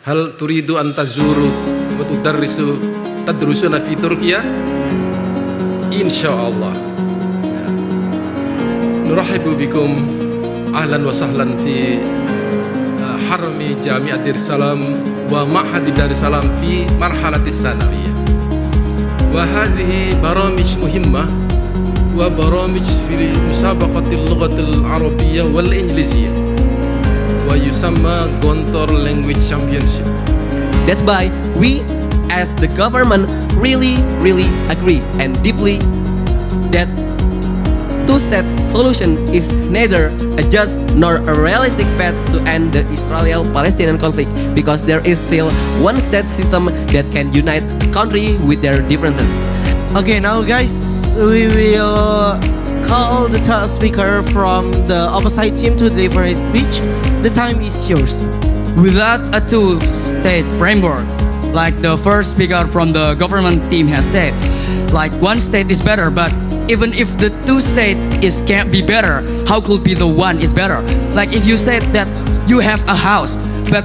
هل تريد أن تزوروا تدرسون في تركيا؟ إن شاء الله. نرحب بكم أهلا وسهلا في حرم جامعة دار السلام ومعهد دار السلام في مرحلة الثانوية. وهذه برامج مهمة وبرامج في مسابقة اللغة العربية والإنجليزية ويسمى Gontor Language Championship. That's why we, as the government, really agree and deeply that two-state solution is neither a just nor a realistic path to end the Israel-Palestinian conflict because there is still one state system that can unite the country with their differences. Okay, now guys, we will call the third speaker from the opposite team to deliver his speech. The time is yours. Without a two-state framework, like the first speaker from the government team has said, like one state is better, but even if the two-state can't be better, how could be the one is better? Like if you said that you have a house, but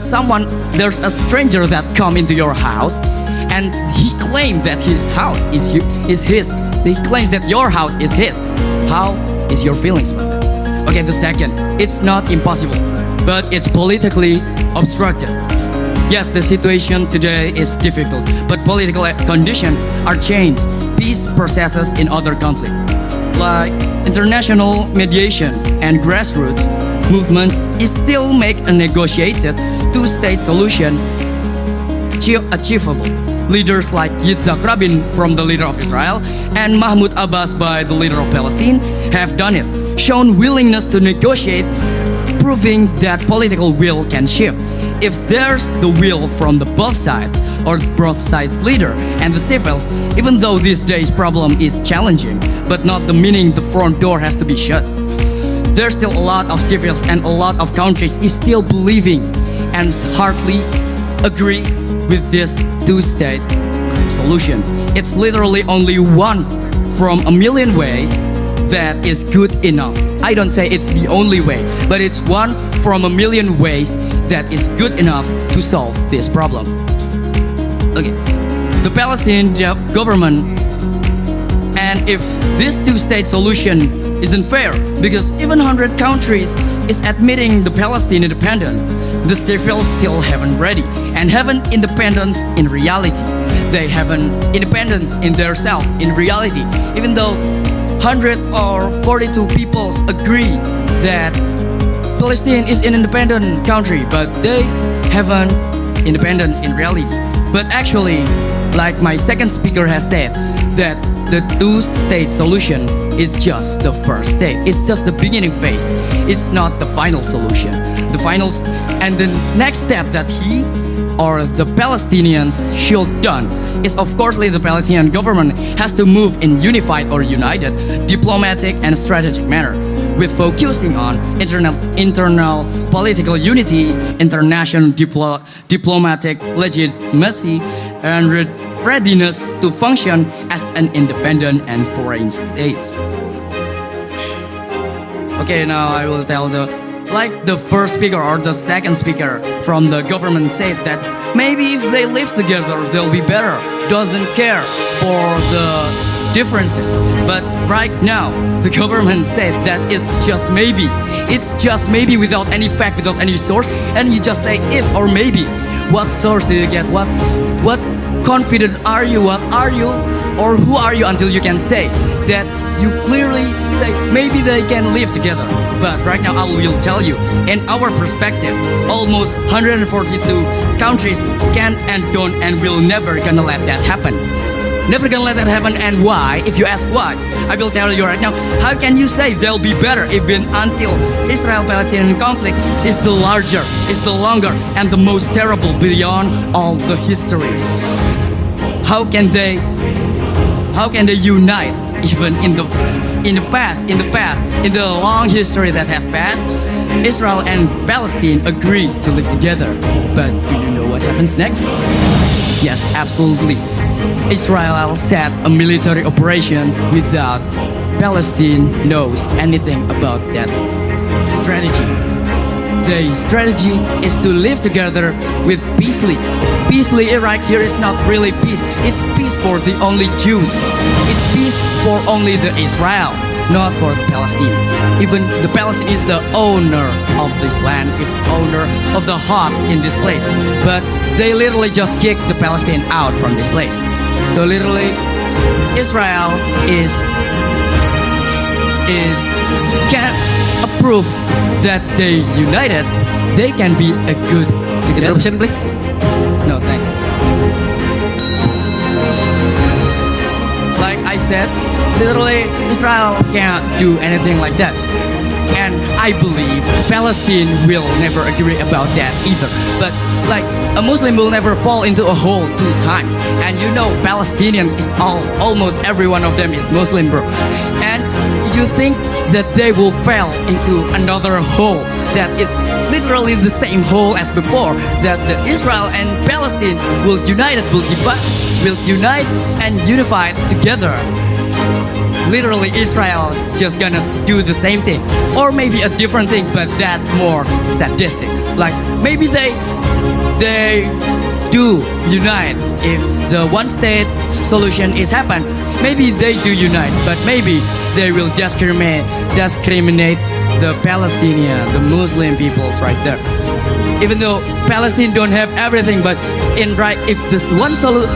there's a stranger that come into your house, and he claimed that his house is his. He claims that your house is his. How is your feelings about that? Okay, the second, it's not impossible, but it's politically obstructed. Yes, the situation today is difficult, but political conditions are changed. Peace processes in other conflicts, like international mediation and grassroots movements, still make a negotiated two-state solution achievable. Leaders like Yitzhak Rabin from the leader of Israel and Mahmoud Abbas by the leader of Palestine have done it, shown willingness to negotiate, proving that political will can shift. If there's the will from the both sides or both sides leader and the civils, even though this day's problem is challenging, but not the meaning the front door has to be shut. There's still a lot of civils and a lot of countries is still believing and hardly agree with this two-state solution. It's literally only one from a million ways that is good enough. I don't say it's the only way, but it's one from a million ways that is good enough to solve this problem. Okay, the Palestinian government, and if this two-state solution isn't fair, because even 100 countries is admitting the Palestinian independence, the civils still haven't ready and haven't independence in reality. They haven't independence in their self in reality, even though 100 or 42 peoples agree that Palestine is an independent country, but they haven't independence in reality. But actually, like my second speaker has said, that the two-state solution is just the first stage. It's just the beginning phase. It's not the final solution. The finals and the next step that he or the Palestinians should done is of course the Palestinian government has to move in unified or united diplomatic and strategic manner with focusing on internal political unity, international diplomatic legitimacy, and readiness to function as an independent and foreign state. Okay, now I will tell the first speaker or the second speaker from the government said that maybe if they live together they'll be better, doesn't care for the differences. But right now the government said that it's just maybe without any fact, without any source, and you just say if or maybe. What source did you get? What confident are you? What are you? Or who are you until you can say that you clearly say maybe they can live together? But right now I will tell you, in our perspective, almost 142 countries can and don't and will never gonna let that happen. Never gonna let that happen. And why? If you ask why, I will tell you right now. How can you say they'll be better even until Israel-Palestinian conflict is the larger, is the longer, and the most terrible beyond all the history? How can they unite even in the past, in the long history that has passed? Israel and Palestine agree to live together. But do you know what happens next? Yes, absolutely. Israel set a military operation without Palestine knows anything about that strategy. their strategy is to live together with peacefully. Peacefully right here is not really peace. It's peace for the only Jews. It's peace for only the Israel, not for the Palestine. Even the Palestine is the owner of this land, is owner of the host in this place. But they literally just kick the Palestine out from this place. So literally, Israel can approve that they united. They can be a good together. Interruption, please. No, thanks. Like I said, literally Israel can't do anything like that. And I believe Palestine will never agree about that either. But like a Muslim will never fall into a hole 2 times. And you know Palestinians is almost every one of them is Muslim, bro. And you think that they will fall into another hole that is literally the same hole as before, that the Israel and Palestine will unite and unify together. Literally Israel just gonna do the same thing, or maybe a different thing, but that more sadistic. Like maybe they do unite if the one state solution is happen. Maybe they do unite, but maybe they will discriminate the Palestinian, the Muslim peoples right there. Even though Palestine don't have everything, but if this one solution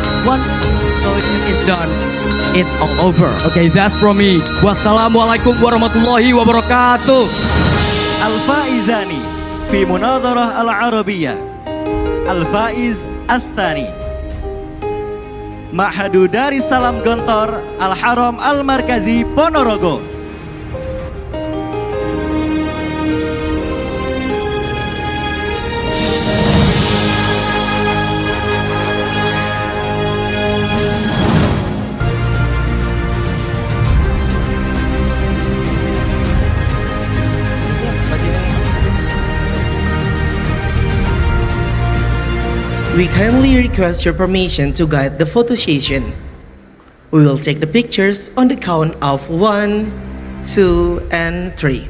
is done, it's all over. Okay, that's from me. Wassalamualaikum warahmatullahi wabarakatuh. الفائزان في مناظرة العربية. الفائز الثاني معهد دار السلام Gontor Al-Haram Al-Markazi Ponorogo. We kindly request your permission to guide the photo session. We will take the pictures on the count of 1, 2, and 3.